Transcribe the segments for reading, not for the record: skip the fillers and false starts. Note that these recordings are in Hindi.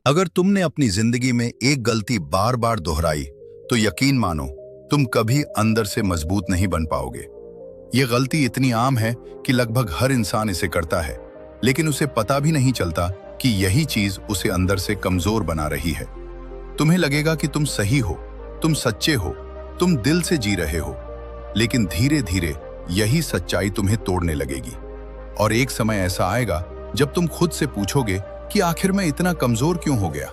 अगर तुमने अपनी जिंदगी में एक गलती बार बार दोहराई तो यकीन मानो तुम कभी अंदर से मजबूत नहीं बन पाओगे। ये गलती इतनी आम है कि लगभग हर इंसान इसे करता है, लेकिन उसे पता भी नहीं चलता कि यही चीज उसे अंदर से कमजोर बना रही है। तुम्हें लगेगा कि तुम सही हो, तुम सच्चे हो, तुम दिल से जी रहे हो, लेकिन धीरे धीरे यही सच्चाई तुम्हें तोड़ने लगेगी। और एक समय ऐसा आएगा जब तुम खुद से पूछोगे कि आखिर मैं इतना कमजोर क्यों हो गया।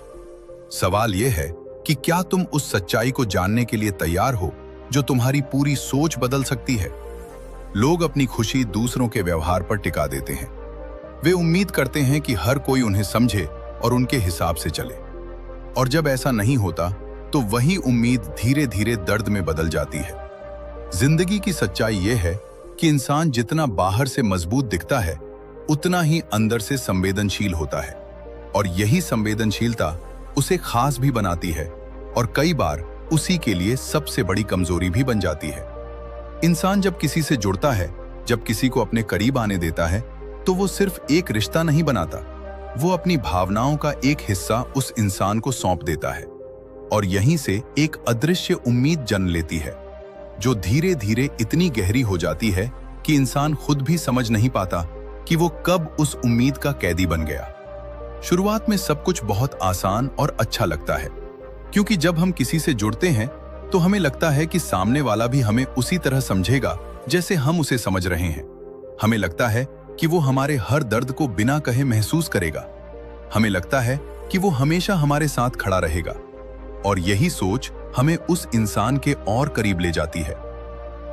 सवाल यह है कि क्या तुम उस सच्चाई को जानने के लिए तैयार हो जो तुम्हारी पूरी सोच बदल सकती है। लोग अपनी खुशी दूसरों के व्यवहार पर टिका देते हैं। वे उम्मीद करते हैं कि हर कोई उन्हें समझे और उनके हिसाब से चले, और जब ऐसा नहीं होता तो वही उम्मीद धीरे धीरे दर्द में बदल जाती है। जिंदगी की सच्चाई यह है कि इंसान जितना बाहर से मजबूत दिखता है उतना ही अंदर से संवेदनशील होता है, और यही संवेदनशीलता उसे खास भी बनाती है और कई बार उसी के लिए सबसे बड़ी कमजोरी भी बन जाती है। इंसान जब किसी से जुड़ता है, जब किसी को अपने करीब आने देता है, तो वो सिर्फ एक रिश्ता नहीं बनाता, वो अपनी भावनाओं का एक हिस्सा उस इंसान को सौंप देता है, और यहीं से एक अदृश्य उम्मीद जन्म लेती है जो धीरे धीरे इतनी गहरी हो जाती है कि इंसान खुद भी समझ नहीं पाता कि वो कब उस उम्मीद का कैदी बन गया। शुरुआत में सब कुछ बहुत आसान और अच्छा लगता है, क्योंकि जब हम किसी से जुड़ते हैं तो हमें लगता है कि सामने वाला भी हमें उसी तरह समझेगा जैसे हम उसे समझ रहे हैं। हमें लगता है कि वो हमारे हर दर्द को बिना कहे महसूस करेगा। हमें लगता है कि वो हमेशा हमारे साथ खड़ा रहेगा, और यही सोच हमें उस इंसान के और करीब ले जाती है।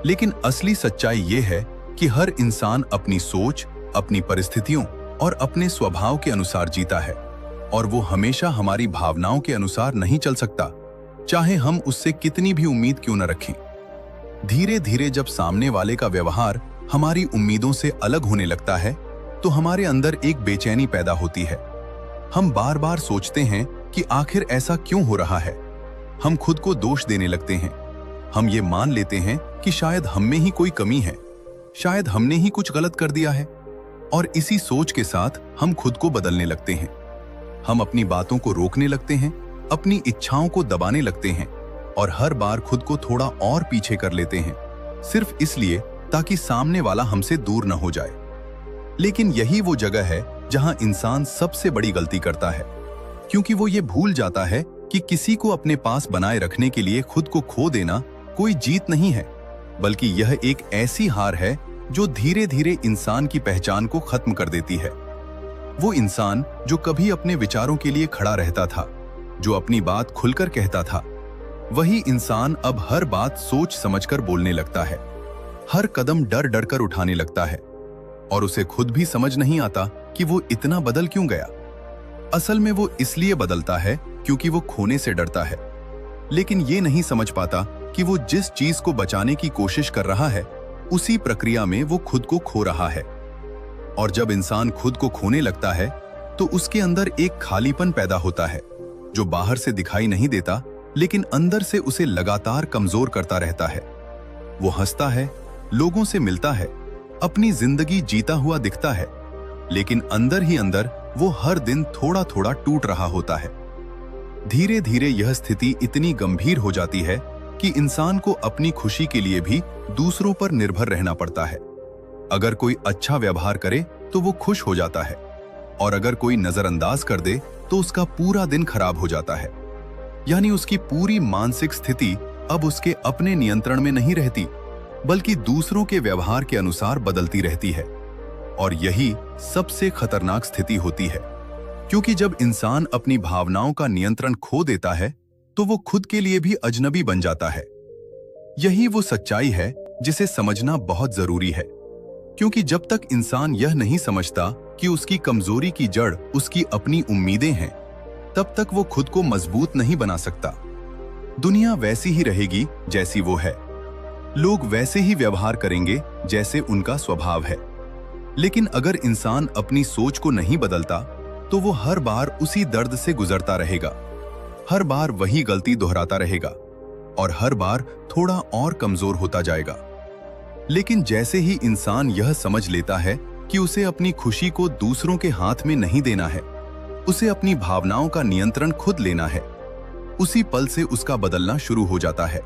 लेकिन असली सच्चाई ये है कि हर इंसान अपनी सोच, अपनी परिस्थितियों और अपने स्वभाव के अनुसार जीता है, और वो हमेशा हमारी भावनाओं के अनुसार नहीं चल सकता, चाहे हम उससे कितनी भी उम्मीद क्यों न रखें। धीरे धीरे जब सामने वाले का व्यवहार हमारी उम्मीदों से अलग होने लगता है तो हमारे अंदर एक बेचैनी पैदा होती है। हम बार बार सोचते हैं कि आखिर ऐसा क्यों हो रहा है। हम खुद को दोष देने लगते हैं। हम ये मान लेते हैं कि शायद हम में ही कोई कमी है, शायद हमने ही कुछ गलत कर दिया है, और इसी सोच के साथ हम खुद को बदलने लगते हैं। हम अपनी बातों को रोकने लगते हैं, अपनी इच्छाओं को दबाने लगते हैं, और हर बार खुद को थोड़ा और पीछे कर लेते हैं, सिर्फ इसलिए ताकि सामने वाला हमसे दूर न हो जाए। लेकिन यही वो जगह है जहां इंसान सबसे बड़ी गलती करता है, क्योंकि वो ये भूल जाता है कि किसी को अपने पास बनाए रखने के लिए खुद को खो देना कोई जीत नहीं है, बल्कि यह एक ऐसी हार है जो धीरे धीरे इंसान की पहचान को खत्म कर देती है। वो इंसान जो कभी अपने विचारों के लिए खड़ा रहता था, जो अपनी बात खुलकर कहता था, वही इंसान अब हर बात सोच समझकर बोलने लगता है, हर कदम डर डर कर उठाने लगता है, और उसे खुद भी समझ नहीं आता कि वो इतना बदल क्यों गया। असल में वो इसलिए बदलता है क्योंकि वो खोने से डरता है, लेकिन ये नहीं समझ पाता कि वो जिस चीज को बचाने की कोशिश कर रहा है उसी प्रक्रिया में वो खुद को खो रहा है। और जब इंसान खुद को खोने लगता है तो उसके अंदर एक खालीपन पैदा होता है जो बाहर से दिखाई नहीं देता, लेकिन अंदर से उसे लगातार कमजोर करता रहता है। वो हंसता है, लोगों से मिलता है, अपनी जिंदगी जीता हुआ दिखता है, लेकिन अंदर ही अंदर वो हर दिन थोड़ा थोड़ा टूट रहा होता है। धीरे धीरे यह स्थिति इतनी गंभीर हो जाती है कि इंसान को अपनी खुशी के लिए भी दूसरों पर निर्भर रहना पड़ता है। अगर कोई अच्छा व्यवहार करे तो वो खुश हो जाता है, और अगर कोई नजरअंदाज कर दे तो उसका पूरा दिन खराब हो जाता है। यानी उसकी पूरी मानसिक स्थिति अब उसके अपने नियंत्रण में नहीं रहती, बल्कि दूसरों के व्यवहार के अनुसार बदलती रहती है। और यही सबसे खतरनाक स्थिति होती है, क्योंकि जब इंसान अपनी भावनाओं का नियंत्रण खो देता है तो वो खुद के लिए भी अजनबी बन जाता है। यही वो सच्चाई है जिसे समझना बहुत जरूरी है, क्योंकि जब तक इंसान यह नहीं समझता कि उसकी कमजोरी की जड़ उसकी अपनी उम्मीदें हैं, तब तक वो खुद को मजबूत नहीं बना सकता। दुनिया वैसी ही रहेगी जैसी वो है, लोग वैसे ही व्यवहार करेंगे जैसे उनका स्वभाव है। लेकिन अगर इंसान अपनी सोच को नहीं बदलता तो वो हर बार उसी दर्द से गुजरता रहेगा, हर बार वही गलती दोहराता रहेगा, और हर बार थोड़ा और कमजोर होता जाएगा। लेकिन जैसे ही इंसान यह समझ लेता है कि उसे अपनी खुशी को दूसरों के हाथ में नहीं देना है, उसे अपनी भावनाओं का नियंत्रण खुद लेना है। उसी पल से उसका बदलना शुरू हो जाता है।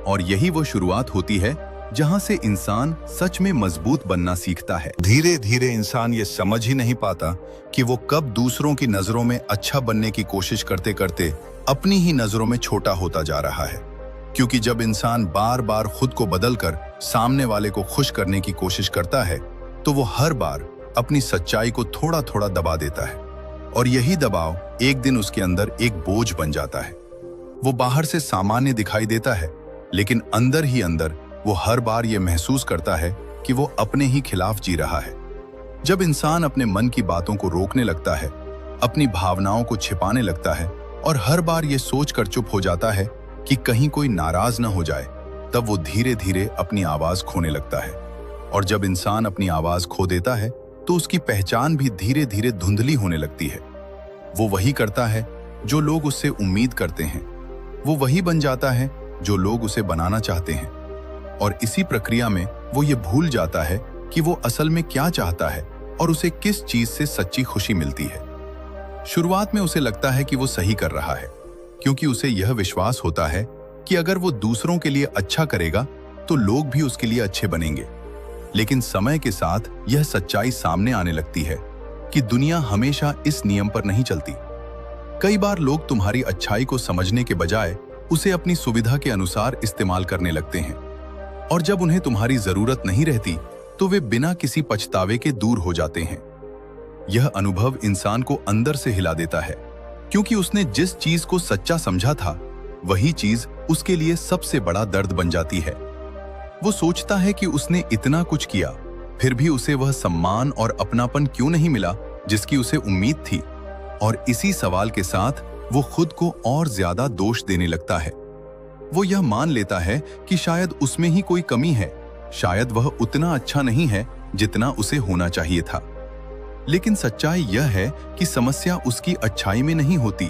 और यही वो शुरुआत होती है जहां से इंसान सच में मजबूत बनना सीखता है। धीरे धीरे इंसान ये समझ ही नहीं पाता कि वो कब दूसरों की नजरों में अच्छा बनने की कोशिश करते करते अपनी ही नजरों में छोटा होता जा रहा है। क्योंकि जब इंसान बार बार खुद को बदलकर सामने वाले को खुश करने की कोशिश करता है, तो वो हर बार अपनी सच्चाई को थोड़ा थोड़ा दबा देता है। और यही दबाव एक दिन उसके अंदर एक बोझ बन जाता है। वो बाहर से सामान्य दिखाई देता है, लेकिन अंदर ही अंदर वो हर बार ये महसूस करता है कि वो अपने ही खिलाफ जी रहा है। जब इंसान अपने मन की बातों को रोकने लगता है, अपनी भावनाओं को छिपाने लगता है और हर बार ये सोचकर चुप हो जाता है कि कहीं कोई नाराज न हो जाए, तब वो धीरे धीरे अपनी आवाज खोने लगता है। और जब इंसान अपनी आवाज खो देता है, तो उसकी पहचान भी धीरे धीरे धुंधली होने लगती है। वो वही करता है जो लोग उससे उम्मीद करते हैं, वो वही बन जाता है जो लोग उसे बनाना चाहते हैं। और इसी प्रक्रिया में वो ये भूल जाता है कि वो असल में क्या चाहता है और उसे किस चीज से सच्ची खुशी मिलती है। शुरुआत में उसे लगता है कि वो सही कर रहा है, क्योंकि उसे यह विश्वास होता है कि अगर वो दूसरों के लिए अच्छा करेगा तो लोग भी उसके लिए अच्छे बनेंगे। लेकिन समय के साथ यह सच्चाई सामने आने लगती है कि दुनिया हमेशा इस नियम पर नहीं चलती। कई बार लोग तुम्हारी अच्छाई को समझने के बजाय उसे अपनी सुविधा के अनुसार इस्तेमाल करने लगते हैं। और जब उन्हें तुम्हारी जरूरत नहीं रहती, तो वे बिना किसी पछतावे के दूर हो जाते हैं। यह अनुभव इंसान को अंदर से हिला देता है, क्योंकि उसने जिस चीज को सच्चा समझा था, वही चीज उसके लिए सबसे बड़ा दर्द बन जाती है। वो सोचता है कि उसने इतना कुछ किया, फिर भी उसे वह सम्मान और अपनापन क्यों नहीं मिला जिसकी उसे उम्मीद थी। और इसी सवाल के साथ वो खुद को और ज्यादा दोष देने लगता है। वो यह मान लेता है कि शायद उसमें ही कोई कमी है, शायद वह उतना अच्छा नहीं है जितना उसे होना चाहिए था। लेकिन सच्चाई यह है कि समस्या उसकी अच्छाई में नहीं होती,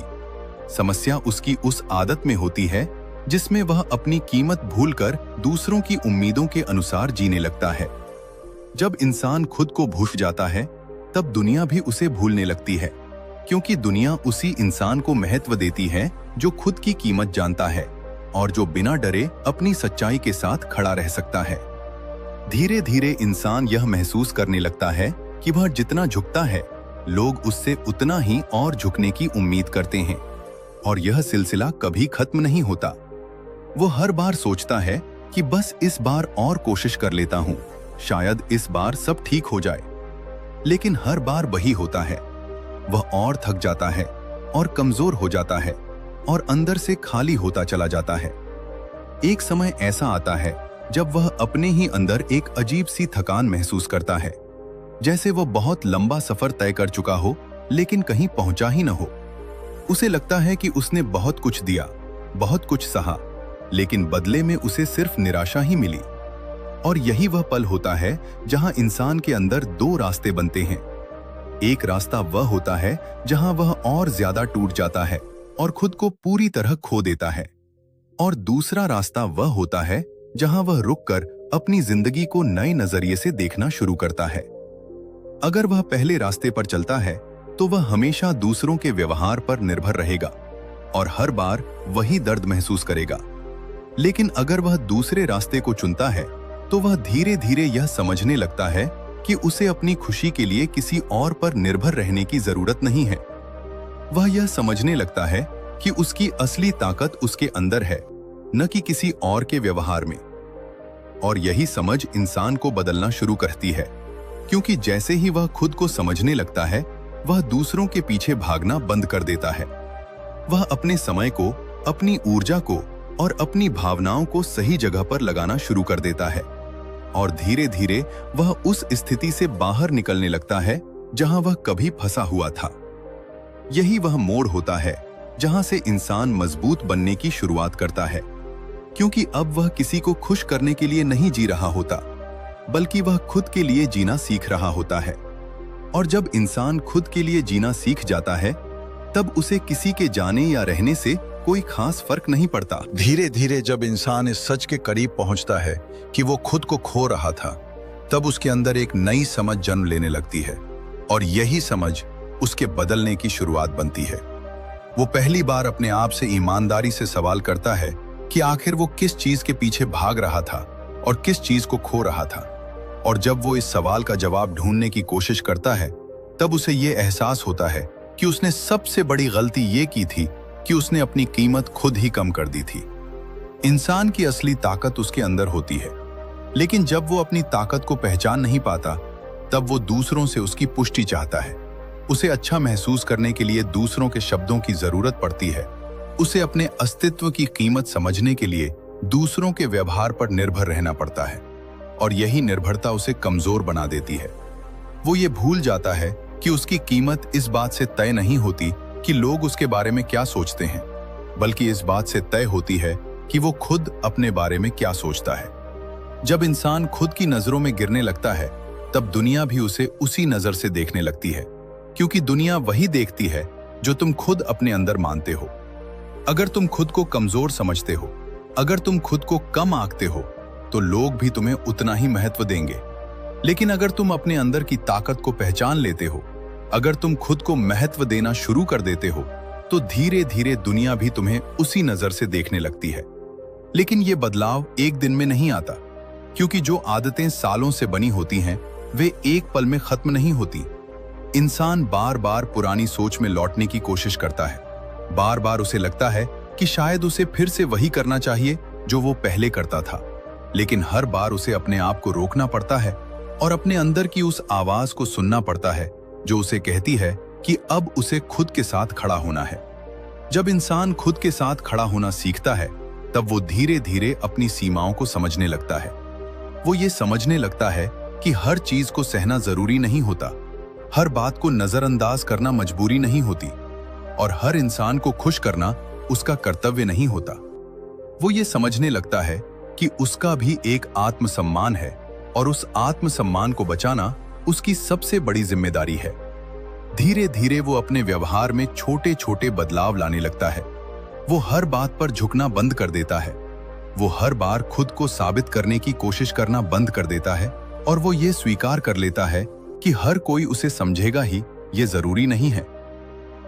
समस्या उसकी उस आदत में होती है जिसमें वह अपनी कीमत भूलकर दूसरों की उम्मीदों के अनुसार जीने लगता है। जब इंसान खुद को भूल जाता है, तब दुनिया भी उसे भूलने लगती है, क्योंकि दुनिया उसी इंसान को महत्व देती है जो खुद की कीमत जानता है और जो बिना डरे अपनी सच्चाई के साथ खड़ा रह सकता है। धीरे धीरे इंसान यह महसूस करने लगता है कि वह जितना झुकता है, लोग उससे उतना ही और झुकने की उम्मीद करते हैं। और यह सिलसिला कभी खत्म नहीं होता। वो हर बार सोचता है कि बस इस बार और कोशिश कर लेता हूं, शायद इस बार सब ठीक हो जाए। लेकिन हर बार वही होता है, वह और थक जाता है और कमजोर हो जाता है और अंदर से खाली होता चला जाता है। एक समय ऐसा आता है जब वह अपने ही अंदर एक अजीब सी थकान महसूस करता है, जैसे वह बहुत लंबा सफर तय कर चुका हो लेकिन कहीं पहुंचा ही न हो। उसे लगता है कि उसने बहुत कुछ दिया, बहुत कुछ सहा, लेकिन बदले में उसे सिर्फ निराशा ही मिली। और यही वह पल होता है जहां इंसान के अंदर दो रास्ते बनते हैं। एक रास्ता वह होता है जहां वह और ज्यादा टूट जाता है और खुद को पूरी तरह खो देता है, और दूसरा रास्ता वह होता है जहां वह रुककर अपनी जिंदगी को नए नजरिए से देखना शुरू करता है। अगर वह पहले रास्ते पर चलता है तो वह हमेशा दूसरों के व्यवहार पर निर्भर रहेगा और हर बार वही दर्द महसूस करेगा। लेकिन अगर वह दूसरे रास्ते को चुनता है तो वह धीरे धीरे यह समझने लगता है कि उसे अपनी खुशी के लिए किसी और पर निर्भर रहने की जरूरत नहीं है। वह यह समझने लगता है कि उसकी असली ताकत उसके अंदर है, न कि किसी और के व्यवहार में। और यही समझ इंसान को बदलना शुरू करती है, क्योंकि जैसे ही वह खुद को समझने लगता है, वह दूसरों के पीछे भागना बंद कर देता है। वह अपने समय को, अपनी ऊर्जा को और अपनी भावनाओं को सही जगह पर लगाना शुरू कर देता है। और धीरे धीरे वह उस स्थिति से बाहर निकलने लगता है जहां वह कभी फंसा हुआ था। यही वह मोड़ होता है जहां से इंसान मजबूत बनने की शुरुआत करता है, क्योंकि अब वह किसी को खुश करने के लिए नहीं जी रहा होता, बल्कि वह खुद के लिए जीना सीख रहा होता है। और जब इंसान खुद के लिए जीना सीख जाता है, तब उसे किसी के जाने या रहने से कोई खास फर्क नहीं पड़ता। धीरे धीरे जब इंसान इस सच के करीब पहुंचता है कि वो खुद को खो रहा था, तब उसके अंदर एक नई समझ जन्म लेने लगती है। और यही समझ उसके बदलने की शुरुआत बनती है। वो पहली बार अपने आप से ईमानदारी से सवाल करता है कि आखिर वो किस चीज के पीछे भाग रहा था और किस चीज को खो रहा था। और जब वो इस सवाल का जवाब ढूंढने की कोशिश करता है, तब उसे ये एहसास होता है कि उसने सबसे बड़ी गलती ये की थी कि उसने अपनी कीमत खुद ही कम कर दी थी। इंसान की असली ताकत उसके अंदर होती है, लेकिन जब वो अपनी ताकत को पहचान नहीं पाता, तब वो दूसरों से उसकी पुष्टि चाहता है। उसे अच्छा महसूस करने के लिए दूसरों के शब्दों की जरूरत पड़ती है। उसे अपने अस्तित्व की कीमत समझने के लिए दूसरों के व्यवहार पर निर्भर रहना पड़ता है, और यही निर्भरता उसे कमजोर बना देती है। वो ये भूल जाता है कि उसकी कीमत इस बात से तय नहीं होती कि लोग उसके बारे में क्या सोचते हैं, बल्कि इस बात से तय होती है कि वो खुद अपने बारे में क्या सोचता है। जब इंसान खुद की नजरों में गिरने लगता है, तब दुनिया भी उसे उसी नजर से देखने लगती है, क्योंकि दुनिया वही देखती है जो तुम खुद अपने अंदर मानते हो। अगर तुम खुद को कमजोर समझते हो, अगर तुम खुद को कम आंकते हो, तो लोग भी तुम्हें उतना ही महत्व देंगे। लेकिन अगर तुम अपने अंदर की ताकत को पहचान लेते हो, अगर तुम खुद को महत्व देना शुरू कर देते हो, तो धीरे धीरे दुनिया भी तुम्हें उसी नजर से देखने लगती है। लेकिन ये बदलाव एक दिन में नहीं आता, क्योंकि जो आदतें सालों से बनी होती हैं, वे एक पल में खत्म नहीं होती। इंसान बार बार पुरानी सोच में लौटने की कोशिश करता है। बार बार उसे लगता है कि शायद उसे फिर से वही करना चाहिए जो वो पहले करता था। लेकिन हर बार उसे अपने आप को रोकना पड़ता है और अपने अंदर की उस आवाज को सुनना पड़ता है जो उसे कहती है कि अब उसे खुद के साथ खड़ा होना है। जब इंसान खुद के साथ खड़ा होना सीखता है, तब वो धीरे धीरे अपनी सीमाओं को समझने लगता है। वो ये समझने लगता है कि हर चीज को सहना जरूरी नहीं होता, हर बात को नजरअंदाज करना मजबूरी नहीं होती, और हर इंसान को खुश करना उसका कर्तव्य नहीं होता। वो ये समझने लगता है कि उसका भी एक आत्मसम्मान है, और उस आत्मसम्मान को बचाना उसकी सबसे बड़ी जिम्मेदारी है। धीरे धीरे वो अपने व्यवहार में छोटे छोटे बदलाव लाने लगता है। वो हर बात पर झुकना बंद कर देता है। वो हर बार खुद को साबित करने की कोशिश करना बंद कर देता है, और वो ये स्वीकार कर लेता है कि हर कोई उसे समझेगा ही, ये जरूरी नहीं है।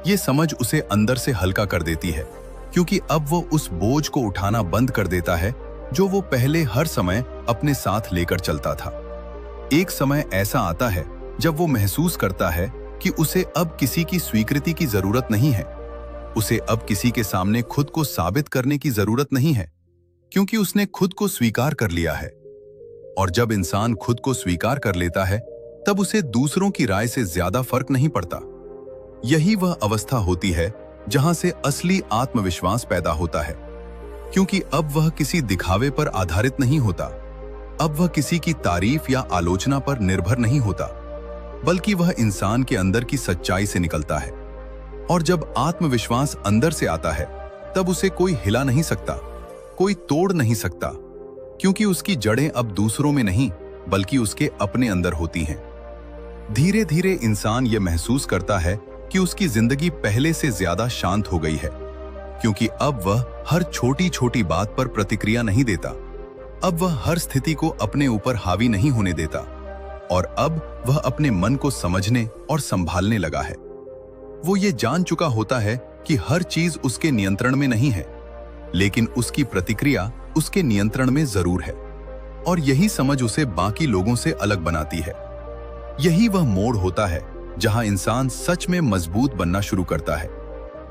ये समझ उसे अंदर से हल्का कर देती है, क्योंकि अब वो उस बोझ को उठाना बंद कर देता है जो वो पहले हर समय अपने साथ लेकर चलता था। एक समय ऐसा आता है जब वो महसूस करता है कि उसे अब किसी की स्वीकृति की जरूरत नहीं है। उसे अब किसी के सामने खुद को साबित करने की जरूरत नहीं है, क्योंकि उसने खुद को स्वीकार कर लिया है। और जब इंसान खुद को स्वीकार कर लेता है, तब उसे दूसरों की राय से ज्यादा फर्क नहीं पड़ता। यही वह अवस्था होती है जहां से असली आत्मविश्वास पैदा होता है, क्योंकि अब वह किसी दिखावे पर आधारित नहीं होता। अब वह किसी की तारीफ या आलोचना पर निर्भर नहीं होता, बल्कि वह इंसान के अंदर की सच्चाई से निकलता है। और जब आत्मविश्वास अंदर से आता है, तब उसे कोई हिला नहीं सकता, कोई तोड़ नहीं सकता, क्योंकि उसकी जड़ें अब दूसरों में नहीं, बल्कि उसके अपने अंदर होती हैं। धीरे धीरे इंसान यह महसूस करता है कि उसकी जिंदगी पहले से ज्यादा शांत हो गई है, क्योंकि अब वह हर छोटी छोटी बात पर प्रतिक्रिया नहीं देता। अब वह हर स्थिति को अपने ऊपर हावी नहीं होने देता, और अब वह अपने मन को समझने और संभालने लगा है। वो ये जान चुका होता है कि हर चीज उसके नियंत्रण में नहीं है, लेकिन उसकी प्रतिक्रिया उसके नियंत्रण में जरूर है। और यही समझ उसे बाकी लोगों से अलग बनाती है। यही वह मोड़ होता है जहां इंसान सच में मजबूत बनना शुरू करता है,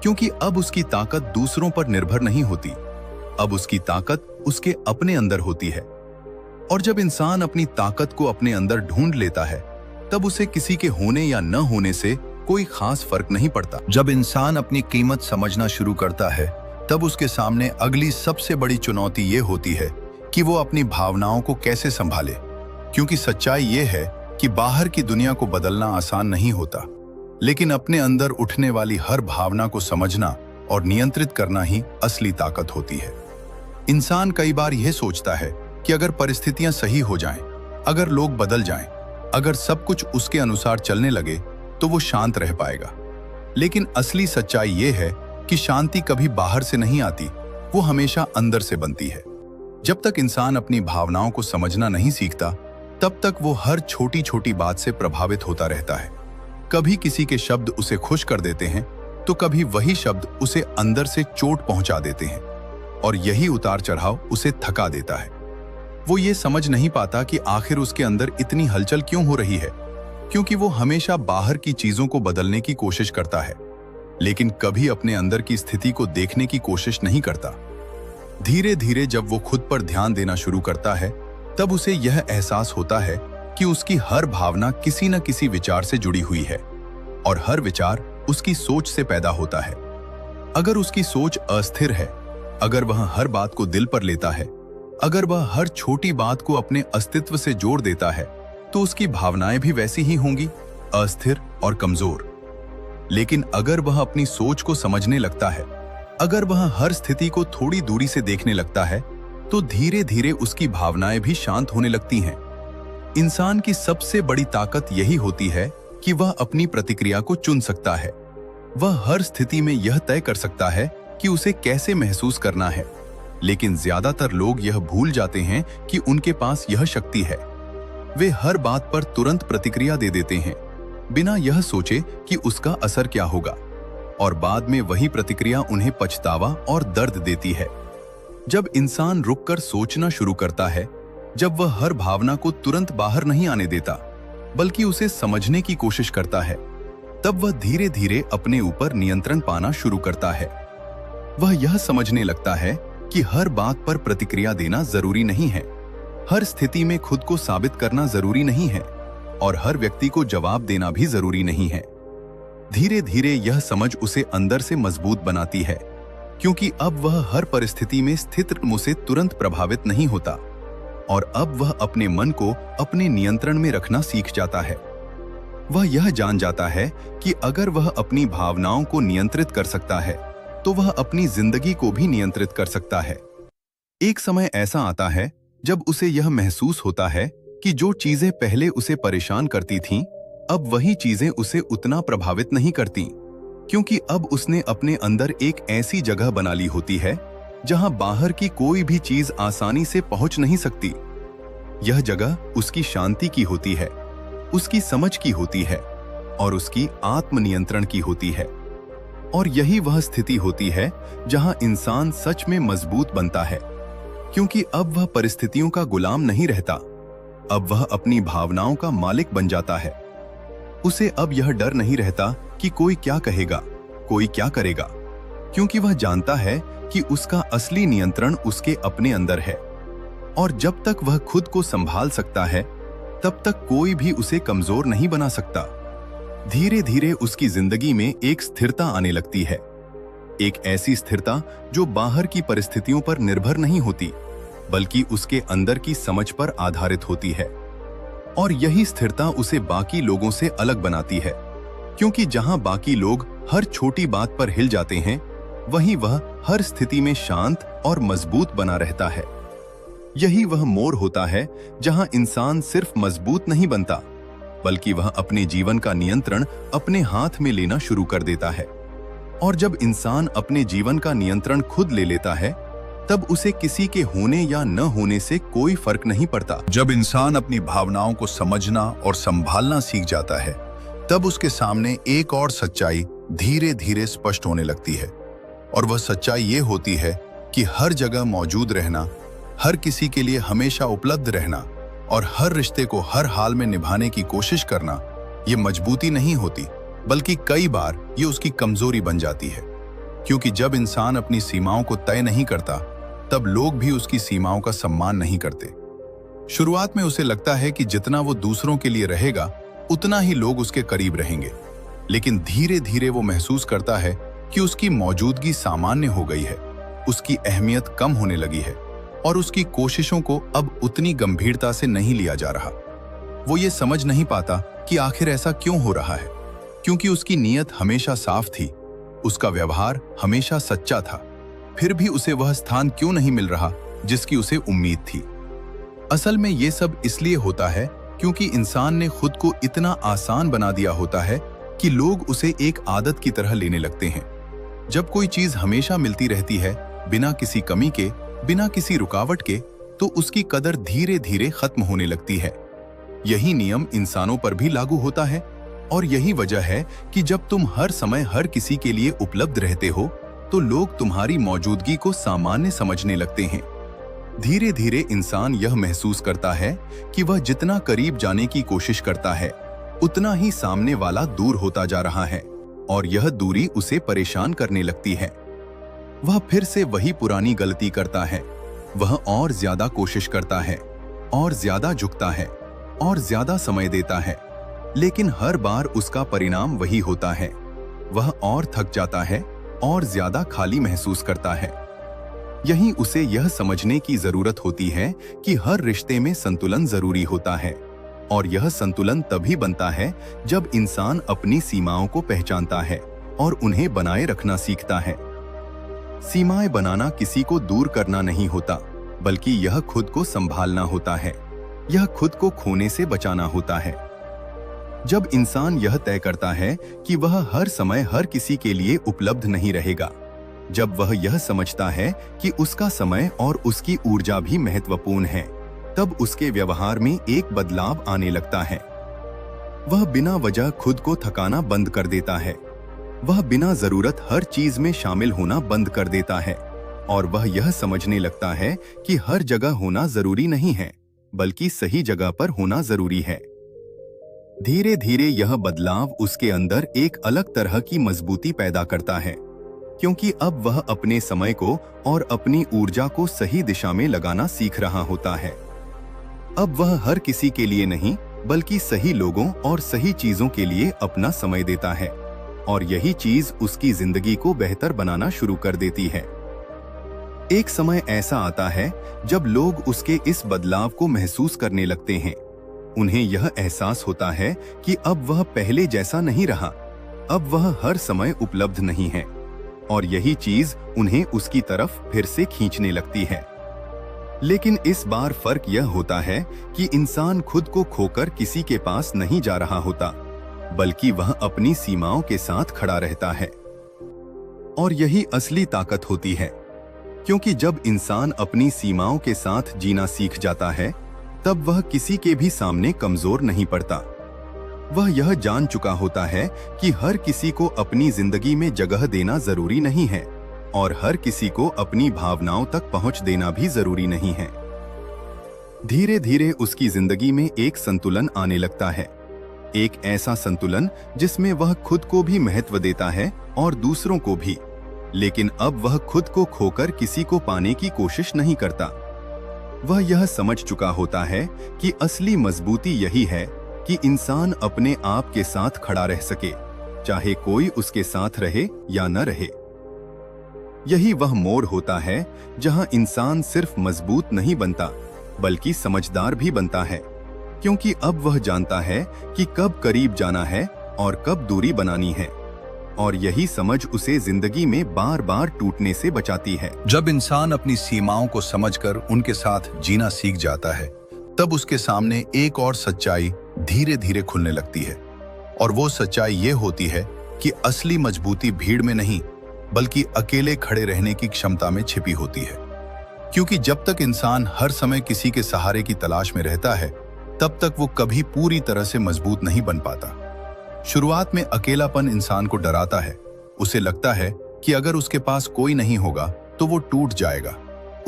क्योंकि अब उसकी ताकत दूसरों पर निर्भर नहीं होती। अब उसकी ताकत उसके अपने अंदर होती है। और जब इंसान अपनी ताकत को अपने अंदर ढूंढ लेता है, तब उसे किसी के होने या न होने से कोई खास फर्क नहीं पड़ता। जब इंसान अपनी कीमत समझना शुरू करता है, तब उसके सामने अगली सबसे बड़ी चुनौती ये होती है कि वो अपनी भावनाओं को कैसे संभाले, क्योंकि सच्चाई ये है कि बाहर की दुनिया को बदलना आसान नहीं होता, लेकिन अपने अंदर उठने वाली हर भावना को समझना और नियंत्रित करना ही असली ताकत होती है। इंसान कई बार यह सोचता है कि अगर परिस्थितियां सही हो जाएं, अगर लोग बदल जाएं, अगर सब कुछ उसके अनुसार चलने लगे, तो वो शांत रह पाएगा। लेकिन असली सच्चाई ये है कि शांति कभी बाहर से नहीं आती, वो हमेशा अंदर से बनती है। जब तक इंसान अपनी भावनाओं को समझना नहीं सीखता, तब तक वो हर छोटी छोटी बात से प्रभावित होता रहता है। कभी किसी के शब्द उसे खुश कर देते हैं, तो कभी वही शब्द उसे अंदर से चोट पहुंचा देते हैं, और यही उतार चढ़ाव उसे थका देता है। वो ये समझ नहीं पाता कि आखिर उसके अंदर इतनी हलचल क्यों हो रही है, क्योंकि वो हमेशा बाहर की चीजों को बदलने की कोशिश करता है, लेकिन कभी अपने अंदर की स्थिति को देखने की कोशिश नहीं करता। धीरे धीरे जब वो खुद पर ध्यान देना शुरू करता है, तब उसे यह एहसास होता है कि उसकी हर भावना किसी न किसी विचार से जुड़ी हुई है, और हर विचार उसकी सोच से पैदा होता है। अगर उसकी सोच अस्थिर है, अगर वह हर बात को दिल पर लेता है, अगर वह हर छोटी बात को अपने अस्तित्व से जोड़ देता है, तो उसकी भावनाएं भी वैसी ही होंगी, अस्थिर और कमजोर। लेकिन अगर वह अपनी सोच को समझने लगता है, अगर वह हर स्थिति को थोड़ी दूरी से देखने लगता है, तो धीरे धीरे उसकी भावनाएं भी शांत होने लगती हैं। इंसान की सबसे बड़ी ताकत यही होती है कि वह अपनी प्रतिक्रिया को चुन सकता है। वह हर स्थिति में यह तय कर सकता है कि उसे कैसे महसूस करना है, लेकिन ज्यादातर लोग यह भूल जाते हैं कि उनके पास यह शक्ति है। वे हर बात पर तुरंत प्रतिक्रिया दे देते हैं, बिना यह सोचे कि उसका असर क्या होगा, और बाद में वही प्रतिक्रिया उन्हें पछतावा और दर्द देती है। जब इंसान रुककर सोचना शुरू करता है, जब वह हर भावना को तुरंत बाहर नहीं आने देता, बल्कि उसे समझने की कोशिश करता है, तब वह धीरे धीरे अपने ऊपर नियंत्रण पाना शुरू करता है। वह यह समझने लगता है कि हर बात पर प्रतिक्रिया देना जरूरी नहीं है, हर स्थिति में खुद को साबित करना जरूरी नहीं है, और हर व्यक्ति को जवाब देना भी जरूरी नहीं है। धीरे धीरे यह समझ उसे अंदर से मजबूत बनाती है, क्योंकि अब वह हर परिस्थिति में स्थित से तुरंत प्रभावित नहीं होता, और अब वह अपने मन को अपने नियंत्रण में रखना सीख जाता है। वह यह जान जाता है कि अगर वह अपनी भावनाओं को नियंत्रित कर सकता है, तो वह अपनी जिंदगी को भी नियंत्रित कर सकता है। एक समय ऐसा आता है जब उसे यह महसूस होता है कि जो चीजें पहले उसे परेशान करती थीं, अब वही चीजें उसे उतना प्रभावित नहीं करती, क्योंकि अब उसने अपने अंदर एक ऐसी जगह बना ली होती है जहां बाहर की कोई भी चीज आसानी से पहुंच नहीं सकती। यह जगह उसकी शांति की होती है, उसकी समझ की होती है, और उसकी आत्मनियंत्रण की होती है। और यही वह स्थिति होती है जहां इंसान सच में मजबूत बनता है, क्योंकि अब वह परिस्थितियों का गुलाम नहीं रहता, अब वह अपनी भावनाओं का मालिक बन जाता है। उसे अब यह डर नहीं रहता कि कोई क्या कहेगा, कोई क्या करेगा, क्योंकि वह जानता है कि उसका असली नियंत्रण उसके अपने अंदर है, और जब तक वह खुद को संभाल सकता है, तब तक कोई भी उसे कमजोर नहीं बना सकता। धीरे धीरे उसकी जिंदगी में एक स्थिरता आने लगती है, एक ऐसी स्थिरता जो बाहर की परिस्थितियों पर निर्भर नहीं होती, बल्कि उसके अंदर की समझ पर आधारित होती है। और यही स्थिरता उसे बाकी लोगों से अलग बनाती है, क्योंकि जहां बाकी लोग हर छोटी बात पर हिल जाते हैं, वहीं वह हर स्थिति में शांत और मजबूत बना रहता है। यही वह मोड़ होता है जहां इंसान सिर्फ मजबूत नहीं बनता, बल्कि वह अपने जीवन का नियंत्रण अपने हाथ में लेना शुरू कर देता है। और जब इंसान अपने जीवन का नियंत्रण खुद ले लेता है, तब उसे किसी के होने या न होने से कोई फर्क नहीं पड़ता। जब इंसान अपनी भावनाओं को समझना और संभालना सीख जाता है, तब उसके सामने एक और सच्चाई धीरे धीरे स्पष्ट होने लगती है, और वह सच्चाई ये होती है कि हर जगह मौजूद रहना, हर किसी के लिए हमेशा उपलब्ध रहना, और हर रिश्ते को हर हाल में निभाने की कोशिश करना, ये मजबूती नहीं होती, बल्कि कई बार ये उसकी कमजोरी बन जाती है। क्योंकि जब इंसान अपनी सीमाओं को तय नहीं करता, तब लोग भी उसकी सीमाओं का सम्मान नहीं करते। शुरुआत में उसे लगता है कि जितना वो दूसरों के लिए रहेगा, उतना ही लोग उसके करीब रहेंगे, लेकिन धीरे धीरे वो महसूस करता है कि उसकी मौजूदगी सामान्य हो गई है, उसकी अहमियत कम होने लगी है, और उसकी कोशिशों को अब उतनी गंभीरता से नहीं लिया जा रहा। वो ये समझ नहीं पाता कि आखिर ऐसा क्यों हो रहा है, क्योंकि उसकी नीयत हमेशा साफ थी, उसका व्यवहार हमेशा सच्चा था, फिर भी उसे वह स्थान क्यों नहीं मिल रहा जिसकी उसे उम्मीद थी। असल में ये सब इसलिए होता है क्योंकि इंसान ने खुद को इतना आसान बना दिया होता है कि लोग उसे एक आदत की तरह लेने लगते हैं। जब कोई चीज हमेशा मिलती रहती है, बिना किसी कमी के, बिना किसी रुकावट के, तो उसकी कदर धीरे धीरे खत्म होने लगती है। यही नियम इंसानों पर भी लागू होता है। और यही वजह है कि जब तुम हर समय हर किसी के लिए उपलब्ध रहते हो तो लोग तुम्हारी मौजूदगी को सामान्य समझने लगते हैं। धीरे धीरे इंसान यह महसूस करता है कि वह जितना करीब जाने की कोशिश करता है उतना ही सामने वाला दूर होता जा रहा है और यह दूरी उसे परेशान करने लगती है। वह फिर से वही पुरानी गलती करता है। वह और ज्यादा कोशिश करता है और ज्यादा झुकता है और ज्यादा समय देता है, लेकिन हर बार उसका परिणाम वही होता है। वह और थक जाता है और ज्यादा खाली महसूस करता है। यहीं उसे यह समझने की जरूरत होती है कि हर रिश्ते में संतुलन जरूरी होता है और यह संतुलन तभी बनता है जब इंसान अपनी सीमाओं को पहचानता है और उन्हें बनाए रखना सीखता है। सीमाएं बनाना किसी को दूर करना नहीं होता, बल्कि यह खुद को संभालना होता है। यह खुद को खोने से बचाना होता है। जब इंसान यह तय करता है कि वह हर समय हर किसी के लिए उपलब्ध नहीं रहेगा, जब वह यह समझता है कि उसका समय और उसकी ऊर्जा भी महत्वपूर्ण है, तब उसके व्यवहार में एक बदलाव आने लगता है। वह बिना वजह खुद को थकाना बंद कर देता है। वह बिना जरूरत हर चीज में शामिल होना बंद कर देता है और वह यह समझने लगता है कि हर जगह होना जरूरी नहीं है, बल्कि सही जगह पर होना जरूरी है। धीरे धीरे यह बदलाव उसके अंदर एक अलग तरह की मजबूती पैदा करता है, क्योंकि अब वह अपने समय को और अपनी ऊर्जा को सही दिशा में लगाना सीख रहा होता है। अब वह हर किसी के लिए नहीं, बल्कि सही लोगों और सही चीजों के लिए अपना समय देता है और यही चीज उसकी जिंदगी को बेहतर बनाना शुरू कर देती है। एक समय ऐसा आता है जब लोग उसके इस बदलाव को महसूस करने लगते हैं। उन्हें यह एहसास होता है कि अब वह पहले जैसा नहीं रहा, अब वह हर समय उपलब्ध नहीं है और यही चीज उन्हें उसकी तरफ फिर से खींचने लगती है। लेकिन इस बार फर्क यह होता है कि इंसान खुद को खोकर किसी के पास नहीं जा रहा होता, बल्कि वह अपनी सीमाओं के साथ खड़ा रहता है। और यही असली ताकत होती है, क्योंकि जब इंसान अपनी सीमाओं के साथ जीना सीख जाता है, तब वह किसी के भी सामने कमजोर नहीं पड़ता। वह यह जान चुका होता है कि हर किसी को अपनी जिंदगी में जगह देना जरूरी नहीं है और हर किसी को अपनी भावनाओं तक पहुंच देना भी जरूरी नहीं है। धीरे धीरे उसकी जिंदगी में एक संतुलन आने लगता है, एक ऐसा संतुलन जिसमें वह खुद को भी महत्व देता है और दूसरों को भी। लेकिन अब वह खुद को खोकर किसी को पाने की कोशिश नहीं करता। वह यह समझ चुका होता है कि असली मजबूती यही है कि इंसान अपने आप के साथ खड़ा रह सके, चाहे कोई उसके साथ रहे या न रहे। यही वह मोड़ होता है जहां इंसान सिर्फ मजबूत नहीं बनता, बल्कि समझदार भी बनता है, क्योंकि अब वह जानता है कि कब करीब जाना है और कब दूरी बनानी है। और यही समझ उसे जिंदगी में बार बार टूटने से बचाती है। जब इंसान अपनी सीमाओं को समझकर उनके साथ जीना सीख जाता है, तब उसके सामने एक और सच्चाई धीरे धीरे खुलने लगती है। और वो सच्चाई ये होती है कि असली मजबूती भीड़ में नहीं, बल्कि अकेले खड़े रहने की क्षमता में छिपी होती है। क्योंकि जब तक इंसान हर समय किसी के सहारे की तलाश में रहता है, तब तक वो कभी पूरी तरह से मजबूत नहीं बन पाता। शुरुआत में अकेलापन इंसान को डराता है। उसे लगता है कि अगर उसके पास कोई नहीं होगा तो वो टूट जाएगा।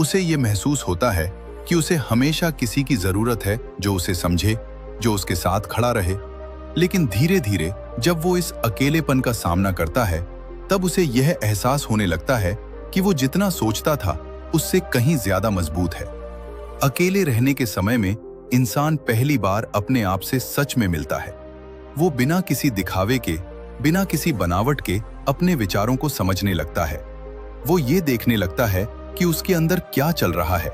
उसे ये महसूस होता है कि उसे हमेशा किसी की जरूरत है जो उसे समझे, जो उसके साथ खड़ा रहे। लेकिन धीरे धीरे जब वो इस अकेलेपन का सामना करता है, तब उसे यह एहसास होने लगता है कि वो जितना सोचता था उससे कहीं ज्यादा मजबूत है। अकेले रहने के समय में इंसान पहली बार अपने आप से सच में मिलता है। वो बिना किसी दिखावे के, बिना किसी बनावट के अपने विचारों को समझने लगता है। वो ये देखने लगता है कि उसके अंदर क्या चल रहा है,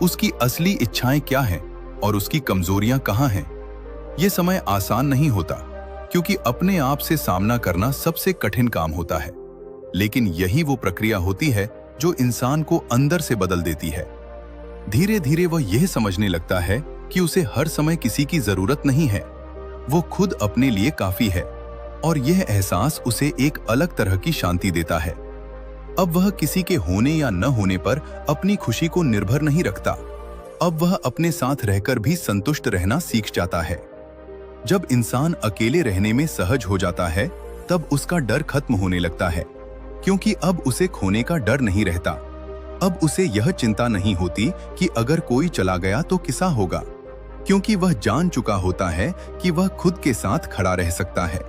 उसकी असली इच्छाएं क्या हैं और उसकी कमजोरियां कहाँ हैं। ये समय आसान नहीं होता, क्योंकि अपने आप से सामना करना सबसे कठिन काम होता है। लेकिन यही वो प्रक्रिया होती है जो इंसान को अंदर से बदल देती है। धीरे धीरे वह यह समझने लगता है कि उसे हर समय किसी की जरूरत नहीं है। वो खुद अपने लिए काफी है और यह एहसास उसे एक अलग तरह की शांति देता है। अब वह किसी के होने या न होने पर अपनी खुशी को निर्भर नहीं रखता। अब वह अपने साथ रहकर भी संतुष्ट रहना सीख जाता है। जब इंसान अकेले रहने में सहज हो जाता है, तब उसका डर खत्म होने लगता है, क्योंकि अब उसे खोने का डर नहीं रहता। अब उसे यह चिंता नहीं होती कि अगर कोई चला गया तो किसा होगा, क्योंकि वह जान चुका होता है कि वह खुद के साथ खड़ा रह सकता है।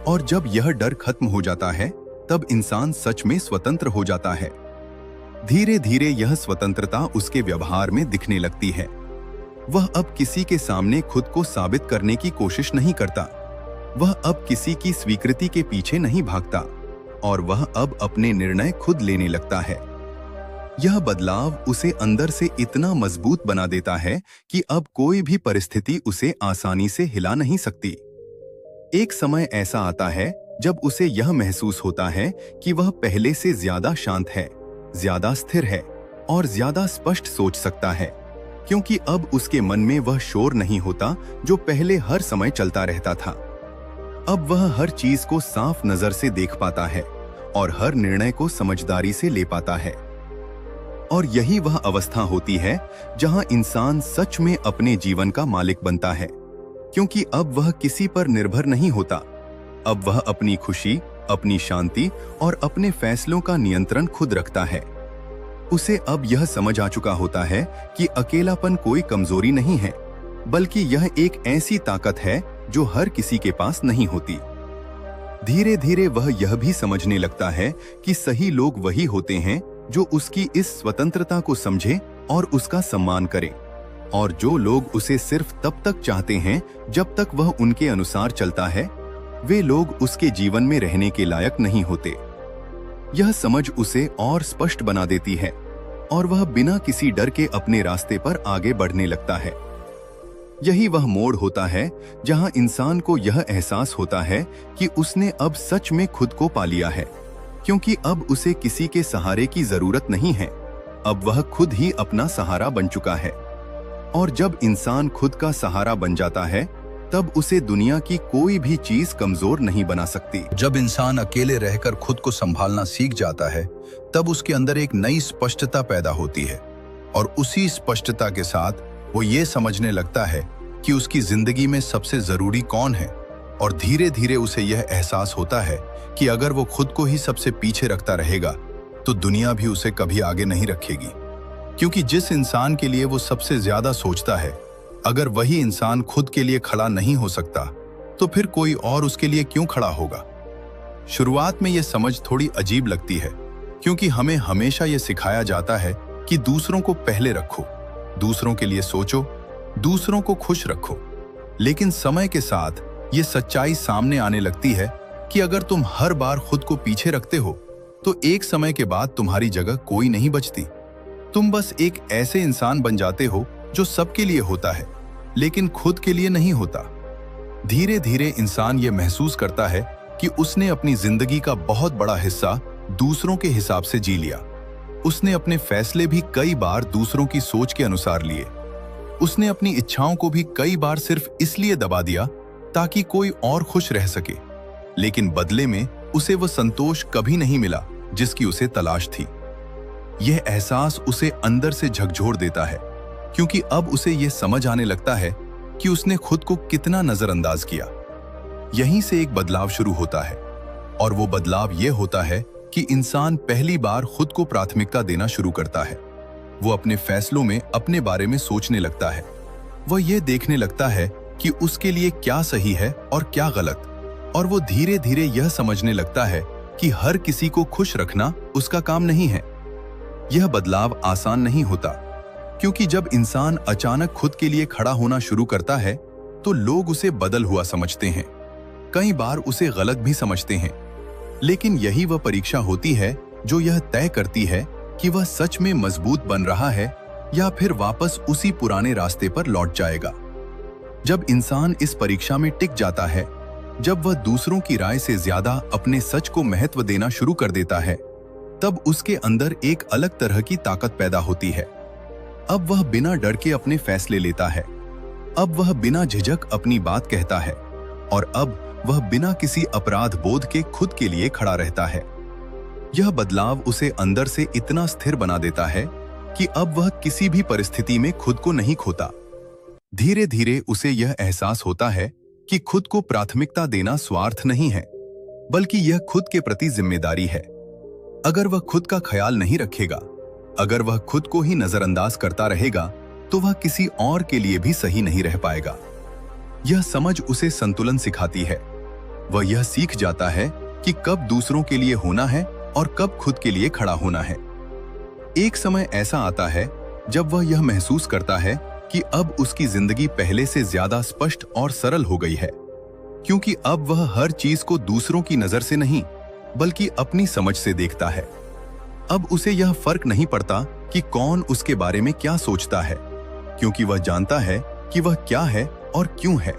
और जब यह डर खत्म हो जाता है, तब इंसान सच में स्वतंत्र हो जाता है। धीरे धीरे यह स्वतंत्रता उसके व्यवहार में दिखने लगती है। वह अब किसी के सामने खुद को साबित करने की कोशिश नहीं करता। वह अब किसी की स्वीकृति के पीछे नहीं भागता और वह अब अपने निर्णय खुद लेने लगता है। यह बदलाव उसे अंदर से इतना मजबूत बना देता है कि अब कोई भी परिस्थिति उसे आसानी से हिला नहीं सकती। एक समय ऐसा आता है जब उसे यह महसूस होता है कि वह पहले से ज्यादा शांत है, ज्यादा स्थिर है और ज्यादा स्पष्ट सोच सकता है, क्योंकि अब उसके मन में वह शोर नहीं होता जो पहले हर समय चलता रहता था। अब वह हर चीज को साफ नजर से देख पाता है और हर निर्णय को समझदारी से ले पाता है। और यही वह अवस्था होती है जहां इंसान सच में अपने जीवन का मालिक बनता है, क्योंकि अब वह किसी पर निर्भर नहीं होता। अब वह अपनी खुशी, अपनी शांति और अपने फैसलों का नियंत्रण खुद रखता है। उसे अब यह समझ आ चुका होता है कि अकेलापन कोई कमजोरी नहीं है, बल्कि यह एक ऐसी ताकत है जो हर किसी के पास नहीं होती। धीरे धीरे वह यह भी समझने लगता है कि सही लोग वही होते हैं जो उसकी इस स्वतंत्रता को समझे और उसका सम्मान करें, और जो लोग उसे सिर्फ तब तक चाहते हैं जब तक वह उनके अनुसार चलता है, वे लोग उसके जीवन में रहने के लायक नहीं होते। यह समझ उसे और स्पष्ट बना देती है और वह बिना किसी डर के अपने रास्ते पर आगे बढ़ने लगता है। यही वह मोड़ होता है जहां इंसान को यह एहसास होता है कि उसने अब सच में खुद को पा लिया है, क्योंकि अब उसे किसी के सहारे की जरूरत नहीं है। अब वह खुद ही अपना सहारा बन चुका है। और जब इंसान खुद का सहारा बन जाता है, तब उसे दुनिया की कोई भी चीज कमजोर नहीं बना सकती। जब इंसान अकेले रहकर खुद को संभालना सीख जाता है, तब उसके अंदर एक नई स्पष्टता पैदा होती है, और उसी स्पष्टता के साथ वो ये समझने लगता है कि उसकी जिंदगी में सबसे जरूरी कौन है। और धीरे धीरे उसे यह एहसास होता है कि अगर वो खुद को ही सबसे पीछे रखता रहेगा तो दुनिया भी उसे कभी आगे नहीं रखेगी, क्योंकि जिस इंसान के लिए वो सबसे ज्यादा सोचता है, अगर वही इंसान खुद के लिए खड़ा नहीं हो सकता, तो फिर कोई और उसके लिए क्यों खड़ा होगा। शुरुआत में यह समझ थोड़ी अजीब लगती है, क्योंकि हमें हमेशा यह सिखाया जाता है कि दूसरों को पहले रखो, दूसरों के लिए सोचो, दूसरों को खुश रखो। लेकिन समय के साथ ये सच्चाई सामने आने लगती है कि अगर तुम हर बार खुद को पीछे रखते हो, तो एक समय के बाद तुम्हारी जगह कोई नहीं बचती। तुम बस एक ऐसे इंसान बन जाते हो जो सबके लिए होता है, लेकिन खुद के लिए नहीं होता। धीरे धीरे इंसान ये महसूस करता है कि उसने अपनी जिंदगी का बहुत बड़ा हिस्सा दूसरों के हिसाब से जी लिया। उसने अपने फैसले भी कई बार दूसरों की सोच के अनुसार लिए। उसने अपनी इच्छाओं को भी कई बार सिर्फ इसलिए दबा दिया ताकि कोई और खुश रह सके, लेकिन बदले में उसे वह संतोष कभी नहीं मिला जिसकी उसे तलाश थी। यह एहसास उसे अंदर से झकझोर देता है, क्योंकि अब उसे यह समझ आने लगता है कि उसने खुद को कितना नजरअंदाज किया। यहीं से एक बदलाव शुरू होता है, और वो बदलाव यह होता है कि इंसान पहली बार खुद को प्राथमिकता देना शुरू करता है। वो अपने फैसलों में अपने बारे में सोचने लगता है। वह यह देखने लगता है कि उसके लिए क्या सही है और क्या गलत, और वो धीरे धीरे यह समझने लगता है कि हर किसी को खुश रखना उसका काम नहीं है। यह बदलाव आसान नहीं होता, क्योंकि जब इंसान अचानक खुद के लिए खड़ा होना शुरू करता है तो लोग उसे बदल हुआ समझते हैं, कई बार उसे गलत भी समझते हैं। लेकिन यही वह परीक्षा होती है जो यह तय करती है कि वह सच में मजबूत बन रहा है या फिर वापस उसी पुराने रास्ते पर लौट जाएगा। जब इंसान इस परीक्षा में टिक जाता है, जब वह दूसरों की राय से ज्यादा अपने सच को महत्व देना शुरू कर देता है, तब उसके अंदर एक अलग तरह की ताकत पैदा होती है। अब वह बिना डर के अपने फैसले लेता है। अब वह बिना झिझक अपनी बात कहता है, और अब वह बिना किसी अपराध बोध के खुद के लिए खड़ा रहता है। यह बदलाव उसे अंदर से इतना स्थिर बना देता है कि अब वह किसी भी परिस्थिति में खुद को नहीं खोता। धीरे धीरे उसे यह एहसास होता है कि खुद को प्राथमिकता देना स्वार्थ नहीं है, बल्कि यह खुद के प्रति जिम्मेदारी है। अगर वह खुद का ख्याल नहीं रखेगा, अगर वह खुद को ही नजरअंदाज करता रहेगा, तो वह किसी और के लिए भी सही नहीं रह पाएगा। यह समझ उसे संतुलन सिखाती है। वह यह सीख जाता है कि कब दूसरों के लिए होना है और कब खुद के लिए खड़ा होना है। एक समय ऐसा आता है जब वह यह महसूस करता है कि अब उसकी जिंदगी पहले से ज्यादा स्पष्ट और सरल हो गई है, क्योंकि अब वह हर चीज को दूसरों की नजर से नहीं, बल्कि अपनी समझ से देखता है। अब उसे यह फर्क नहीं पड़ता कि कौन उसके बारे में क्या सोचता है, क्योंकि वह जानता है कि वह क्या है और क्यों है।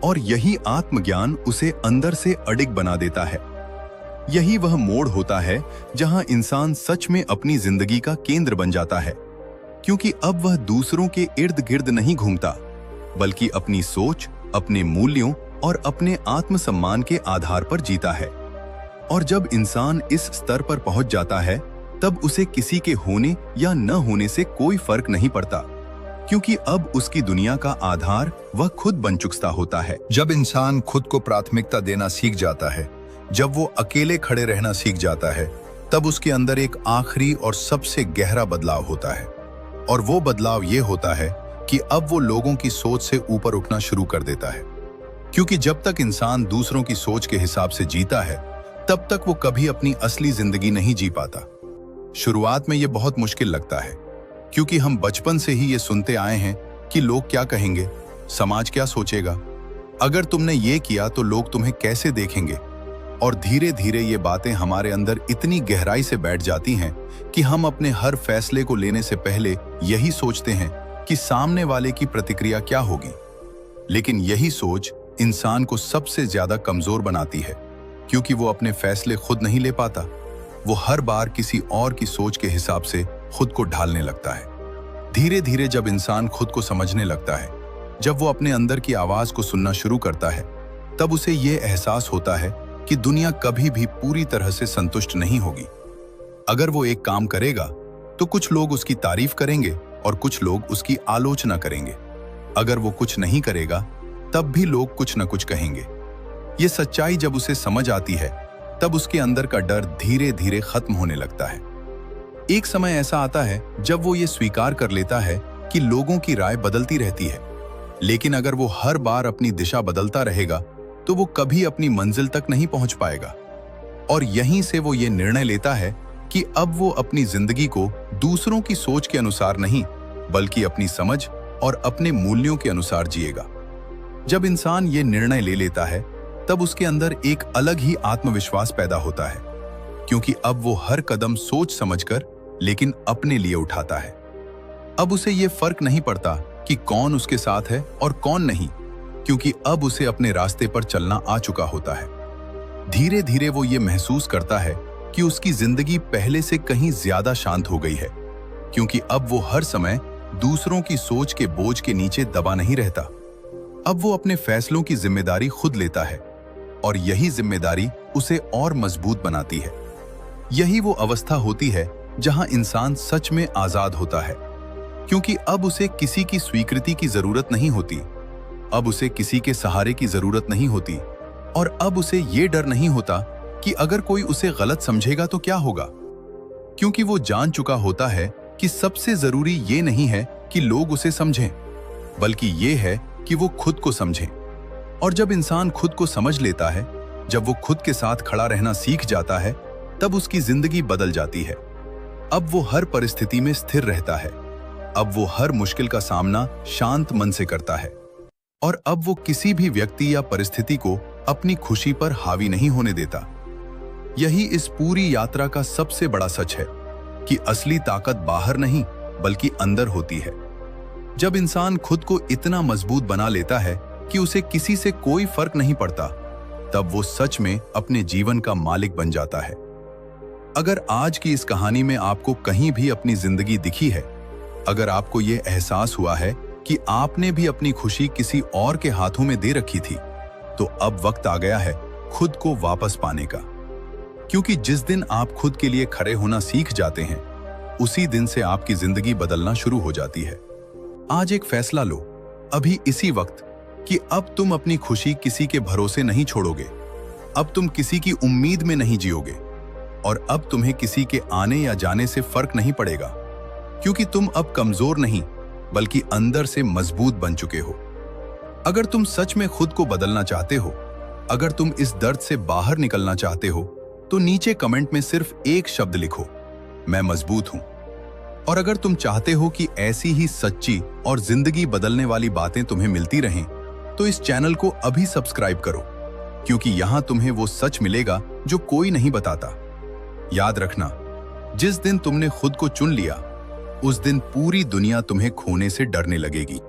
और यही आत्मज्ञान उसे अंदर से अडिग बना देता है। यही वह मोड़ होता है जहां इंसान सच में अपनी जिंदगी का केंद्र बन जाता है, क्योंकि अब वह दूसरों के इर्द गिर्द नहीं घूमता, बल्कि अपनी सोच, अपने मूल्यों और अपने आत्मसम्मान के आधार पर जीता है। और जब इंसान इस स्तर पर पहुंच जाता है, तब उसे किसी के होने या न होने से कोई फर्क नहीं पड़ता, क्योंकि अब उसकी दुनिया का आधार वह खुद बन चुका होता है। जब इंसान खुद को प्राथमिकता देना सीख जाता है, जब वो अकेले खड़े रहना सीख जाता है, तब उसके अंदर एक आखिरी और सबसे गहरा बदलाव होता है। और वो बदलाव ये होता है कि अब वो लोगों की सोच से ऊपर उठना शुरू कर देता है। क्योंकि जब तक इंसान दूसरों की सोच के हिसाब से जीता है, तब तक वो कभी अपनी असली जिंदगी नहीं जी पाता। शुरुआत में ये बहुत मुश्किल लगता है, क्योंकि हम बचपन से ही ये सुनते आए हैं कि लोग क्या कहेंगे, समाज क्या सोचेगा, अगर तुमने ये किया तो लोग तुम्हें कैसे देखेंगे। और धीरे धीरे ये बातें हमारे अंदर इतनी गहराई से बैठ जाती हैं कि हम अपने हर फैसले को लेने से पहले यही सोचते हैं कि सामने वाले की प्रतिक्रिया क्या होगी। लेकिन यही सोच इंसान को सबसे ज्यादा कमजोर बनाती है, क्योंकि वो अपने फैसले खुद नहीं ले पाता। वो हर बार किसी और की सोच के हिसाब से खुद को ढालने लगता है। धीरे धीरे जब इंसान खुद को समझने लगता है, जब वो अपने अंदर की आवाज को सुनना शुरू करता है, तब उसे ये एहसास होता है कि दुनिया कभी भी पूरी तरह से संतुष्ट नहीं होगी। अगर वो एक काम करेगा तो कुछ लोग उसकी तारीफ करेंगे और कुछ लोग उसकी आलोचना करेंगे। अगर वो कुछ नहीं करेगा तब भी लोग कुछ न कुछ कहेंगे। ये सच्चाई जब उसे समझ आती है, तब उसके अंदर का डर धीरे धीरे खत्म होने लगता है। एक समय ऐसा आता है जब वो ये स्वीकार कर लेता है कि लोगों की राय बदलती रहती है, लेकिन अगर वो हर बार अपनी दिशा बदलता रहेगा तो वो कभी अपनी मंजिल तक नहीं पहुंच पाएगा। और यहीं से वो ये निर्णय लेता है कि अब वो अपनी जिंदगी को दूसरों की सोच के अनुसार नहीं, बल्कि अपनी समझ और अपने मूल्यों के अनुसार जिएगा। जब इंसान ये निर्णय ले लेता है, तब उसके अंदर एक अलग ही आत्मविश्वास पैदा होता है, क्योंकि अब वो हर कदम सोच समझकर लेकिन अपने लिए उठाता है। अब उसे ये फर्क नहीं पड़ता कि कौन उसके साथ है और कौन नहीं, क्योंकि अब उसे अपने रास्ते पर चलना आ चुका होता है। धीरे धीरे वो ये महसूस करता है कि उसकी जिंदगी पहले से कहीं ज्यादा शांत हो गई है, क्योंकि अब वो हर समय दूसरों की सोच के बोझ के नीचे दबा नहीं रहता। अब वो अपने फैसलों की जिम्मेदारी खुद लेता है, और यही जिम्मेदारी उसे और मजबूत बनाती है। यही वो अवस्था होती है जहां इंसान सच में आजाद होता है, क्योंकि अब उसे किसी की स्वीकृति की जरूरत नहीं होती, अब उसे किसी के सहारे की जरूरत नहीं होती, और अब उसे ये डर नहीं होता कि अगर कोई उसे गलत समझेगा तो क्या होगा, क्योंकि वो जान चुका होता है कि सबसे जरूरी ये नहीं है कि लोग उसे समझें, बल्कि ये है कि वो खुद को समझें। और जब इंसान खुद को समझ लेता है, जब वो खुद के साथ खड़ा रहना सीख जाता है, तब उसकी जिंदगी बदल जाती है। अब वो हर परिस्थिति में स्थिर रहता है, अब वो हर मुश्किल का सामना शांत मन से करता है, और अब वो किसी भी व्यक्ति या परिस्थिति को अपनी खुशी पर हावी नहीं होने देता। यही इस पूरी यात्रा का सबसे बड़ा सच है कि असली ताकत बाहर नहीं, बल्कि अंदर होती है। जब इंसान खुद को इतना मजबूत बना लेता है कि उसे किसी से कोई फर्क नहीं पड़ता, तब वो सच में अपने जीवन का मालिक बन जाता है। अगर आज की इस कहानी में आपको कहीं भी अपनी जिंदगी दिखी है, अगर आपको ये एहसास हुआ है कि आपने भी अपनी खुशी किसी और के हाथों में दे रखी थी, तो अब वक्त आ गया है खुद को वापस पाने का। क्योंकि जिस दिन आप खुद के लिए खड़े होना सीख जाते हैं, उसी दिन से आपकी जिंदगी बदलना शुरू हो जाती है। आज एक फैसला लो, अभी इसी वक्त, कि अब तुम अपनी खुशी किसी के भरोसे नहीं छोड़ोगे, अब तुम किसी की उम्मीद में नहीं जियोगे, और अब तुम्हें किसी के आने या जाने से फर्क नहीं पड़ेगा, क्योंकि तुम अब कमजोर नहीं बल्कि अंदर से मजबूत बन चुके हो। अगर तुम सच में खुद को बदलना चाहते हो, अगर तुम इस दर्द से बाहर निकलना चाहते हो, तो नीचे कमेंट में सिर्फ एक शब्द लिखो, मैं मजबूत हूं। और अगर तुम चाहते हो कि ऐसी ही सच्ची और जिंदगी बदलने वाली बातें तुम्हें मिलती रहें, तो इस चैनल को अभी सब्सक्राइब करो, क्योंकि यहां तुम्हें वो सच मिलेगा जो कोई नहीं बताता। याद रखना, जिस दिन तुमने खुद को चुन लिया, उस दिन पूरी दुनिया तुम्हें खोने से डरने लगेगी।